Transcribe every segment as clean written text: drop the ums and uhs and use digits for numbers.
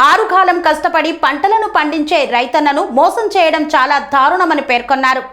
ఆరుగాలం కష్టపడి పంటలను పండించే రైతన్నను మోసం చేయడం చాలా దారుణమని పేర్కొన్నారు.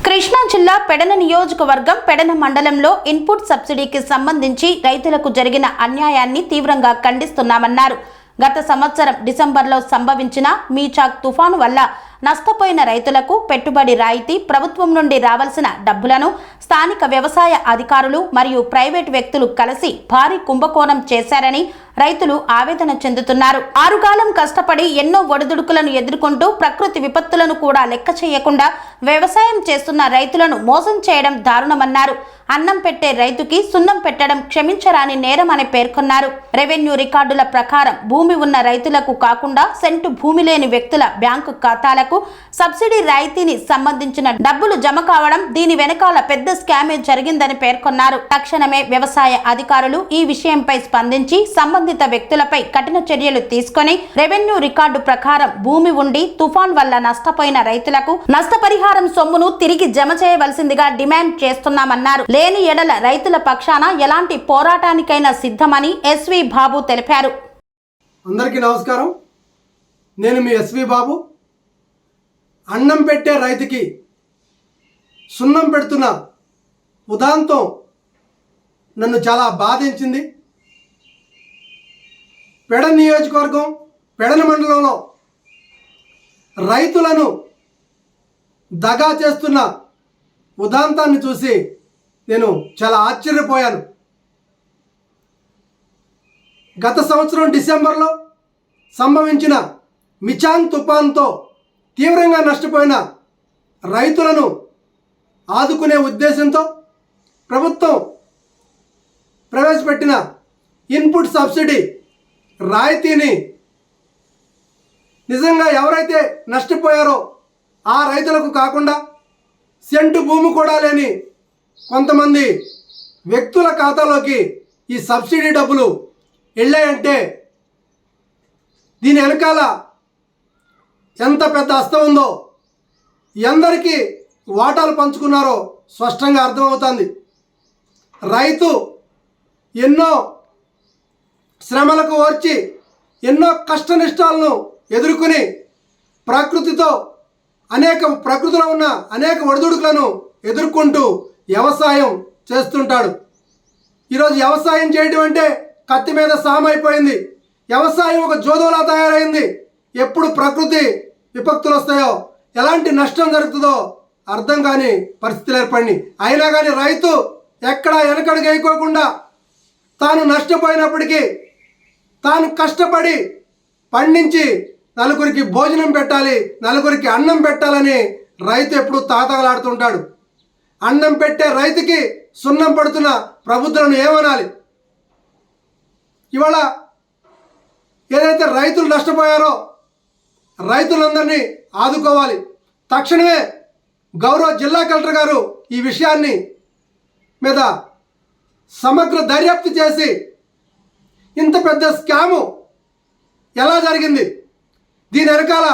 కృష్ణా జిల్లా పెడన నియోజకవర్గం పెడన మండలంలో ఇన్పుట్ సబ్సిడీకి సంబంధించి రైతులకు జరిగిన అన్యాయాన్ని తీవ్రంగా ఖండిస్తున్నామన్నారు. గత సంవత్సరం డిసెంబర్లో సంభవించిన మీచాక్ తుఫాను వల్ల నష్టపోయిన రైతులకు పెట్టుబడి రాయితీ, ప్రభుత్వం నుండి రావాల్సిన డబ్బులను స్థానిక వ్యవసాయ అధికారులు మరియు ప్రైవేట్ వ్యక్తులు కలిసి భారీ కుంభకోణం చేశారని రైతులు ఆవేదన చెందుతున్నారు. ఆరుగాలం కష్టపడి ఎన్నో ఒడిదుడుకులను ఎదుర్కొంటూ ప్రకృతి విపత్తులను కూడా లెక్క చేయకుండా వ్యవసాయం చేస్తున్న రైతులను మోసం చేయడం దారుణమన్నారు. అన్నం పెట్టే రైతుకి సున్నం పెట్టడం క్షమించరాని నేరమని పేర్కొన్నారు. రెవెన్యూ రికార్డుల ప్రకారం భూమి ఉన్న రైతులకు కాకుండా సెంటు భూమి లేని వ్యక్తుల బ్యాంకు ఖాతాలకు సబ్సిడీ రాయితీని సంబంధించిన డబ్బులు జమ కావడం దీని వెనకాల పెద్ద స్కామే జరిగిందని పేర్కొన్నారు. తక్షణమే వ్యవసాయ అధికారులు ఈ విషయంపై స్పందించి సంబంధిత వ్యక్తులపై కఠిన చర్యలు తీసుకొని రెవెన్యూ రికార్డు ప్రకారం భూమి ఉండి తుఫాన్ వల్ల నష్టపోయిన రైతులకు నష్టపరిహారం సొమ్మును తిరిగి జమ చేయవలసిందిగా డిమాండ్ చేస్తున్నామన్నారు. లేని ఎడల రైతుల పక్షాన ఎలాంటి పోరాటానికైనా సిద్ధమని ఎస్వి బాబు తెలిపారు. అందరికీ నమస్కారం. నేను మీ ఎస్వి బాబు. అన్నం పెట్టే రైతుకి సున్నం పెడుతున్న ఉదాంతం నన్ను చాలా బాధించింది. పెడన నియోజకవర్గం పెడన మండలంలో రైతులను దగా చేస్తున్న ఉదాంతాన్ని చూసి నేను చాలా ఆశ్చర్యపోయాను. గత సంవత్సరం డిసెంబర్లో సంభవించిన మిచాంగ్ తుఫాన్తో తీవ్రంగా నష్టపోయిన రైతులను ఆదుకునే ఉద్దేశంతో ప్రభుత్వం ప్రవేశపెట్టిన ఇన్పుట్ సబ్సిడీ రాయితీని నిజంగా ఎవరైతే నష్టపోయారో ఆ రైతులకు కాకుండా సెంటు భూమి కూడా లేని కొంతమంది వ్యక్తుల ఖాతాలోకి ఈ సబ్సిడీ డబ్బులు వెళ్ళాయంటే దీని వెనకాల ఎంత పెద్ద హస్తం ఉందో, ఎందరికీ వాటాలు పంచుకున్నారో స్పష్టంగా అర్థమవుతుంది. రైతు ఎన్నో శ్రమలకు వచ్చి ఎన్నో కష్టనిష్టాలను ఎదుర్కొని ప్రకృతిలో ఉన్న అనేక ఒడిదుడుకులను ఎదుర్కొంటూ వ్యవసాయం చేస్తుంటాడు. ఈరోజు వ్యవసాయం చేయడం అంటే కత్తి మీద సామైపోయింది. వ్యవసాయం ఒక జోదోలా తయారైంది. ఎప్పుడు ప్రకృతి విపత్తులు వస్తాయో, ఎలాంటి నష్టం జరుగుతుందో అర్థం కాని పరిస్థితులు ఏర్పడినాయి. అయినా కానీ రైతు ఎక్కడా వెనకడుగు వేయకోకుండా తాను నష్టపోయినప్పటికీ తాను కష్టపడి పండించి నలుగురికి భోజనం పెట్టాలి, నలుగురికి అన్నం పెట్టాలని రైతు ఎప్పుడు తాతగలాడుతుంటాడు. అన్నం పెట్టే రైతుకి సున్నం పడుతున్న ప్రభుత్వాలను ఏమనాలి? ఇవాళ ఏదైతే రైతులు నష్టపోయారో రైతులందరినీ ఆదుకోవాలి. తక్షణమే గౌరవ జిల్లా కలెక్టర్ గారు ఈ విషయాన్ని మీద సమగ్ర దర్యాప్తు చేసి ఇంత పెద్ద స్కాము ఎలా జరిగింది, దీని వెనకాల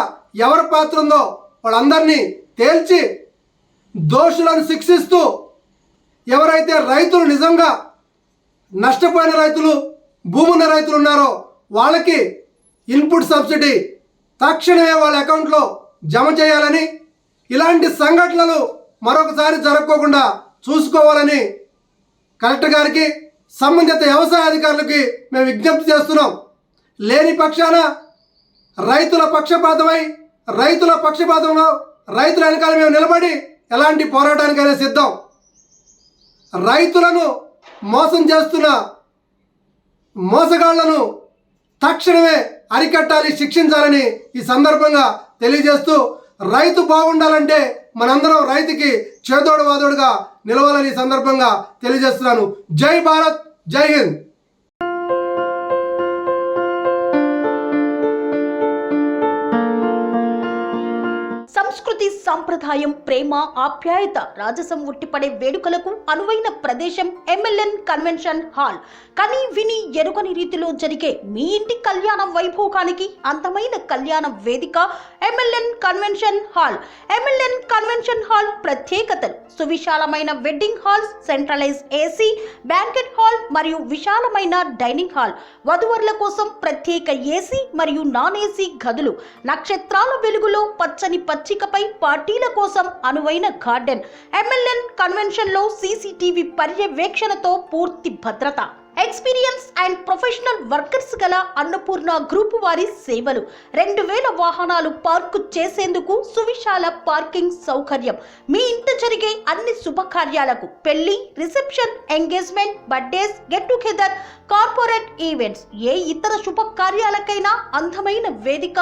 ఎవరి పాత్ర ఉందో వాళ్ళందరినీ తేల్చి దోషులను శిక్షిస్తూ ఎవరైతే రైతులు నిజంగా నష్టపోయిన రైతులు, భూమి ఉన్న రైతులు ఉన్నారో వాళ్ళకి ఇన్పుట్ సబ్సిడీ తక్షణమే వాళ్ళ అకౌంట్లో జమ చేయాలని, ఇలాంటి సంఘటనలు మరొకసారి జరగకోకుండా చూసుకోవాలని కలెక్టర్ గారికి, సంబంధిత వ్యవసాయ అధికారులకి మేము విజ్ఞప్తి చేస్తున్నాం. లేని పక్షాన రైతుల పక్షపాతంలో రైతుల వెనకాల మేము నిలబడి ఎలాంటి పోరాటానికైనా సిద్ధం. రైతులను మోసం చేస్తున్న మోసగాళ్లను తక్షణమే అరికట్టాలి, శిక్షించాలని ఈ సందర్భంగా తెలియజేస్తూ, రైతు బాగుండాలంటే మనందరం రైతుకి చేదోడు వాదోడుగా నిలవాలని సందర్భంగా తెలియజేస్తున్నాను. జై భారత్, జై హింద్. సంస్కృతి సంప్రదాయం, ప్రేమ, ఆప్యాయత, రాజసం ఉట్టిపడే వేడుకలకు అనువైన ప్రదేశం MLN కన్వెన్షన్ హాల్. కని విని ఎరుగని రీతిలో జరిగే మీ ఇంటి కళ్యాణ వైభోగానికి అందమైన కళ్యాణ వేదిక MLN convention hall. MLN convention hall ప్రత్యేకతలు: సువిశాలమైన wedding halls, centralise AC banquet hall మరియు విశాలమైన డైనింగ్ హాల్, వధువరుల కోసం ప్రత్యేక AC మరియు నాన్ AC గదులు, నక్షత్రాల వెలుగులో పచ్చని పచ్చికపై పార్టీల కోసం అనువైన గార్డెన్. MLN కన్వెన్షన్ లో CCTV పర్యవేక్షణతో పూర్తి భద్రత. ఎక్స్పీరియన్స్ అండ్ ప్రొఫెషనల్ వర్కర్స్ గల అన్నపూర్ణ గ్రూప్ వారి సేవలు. 2000 వాహనాలు పార్కు చేసేందుకు సువిశాల పార్కింగ్ సౌకర్యం. మీ ఇంట జరిగే అన్ని శుభకార్యాలకు, పెళ్లి, reception, engagement, birthdays, get together, corporate events, ఏ ఇతర శుభకార్యాలకైనా అందమైన వేదిక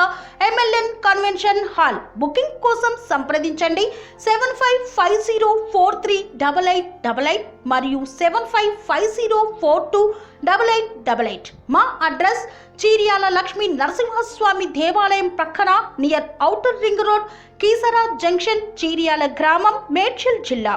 MLN కన్వెన్షన్ హాల్. బుకింగ్ కోసం సంప్రదించండి 7550438888 మరియు 7550428888. మా అడ్రస్ చీర్యాల లక్ష్మీ నరసింహస్వామి దేవాలయం ప్రక్కన, near outer ring road, Keesara junction, Cheeryal గ్రామం, మేడ్చల్ జిల్లా.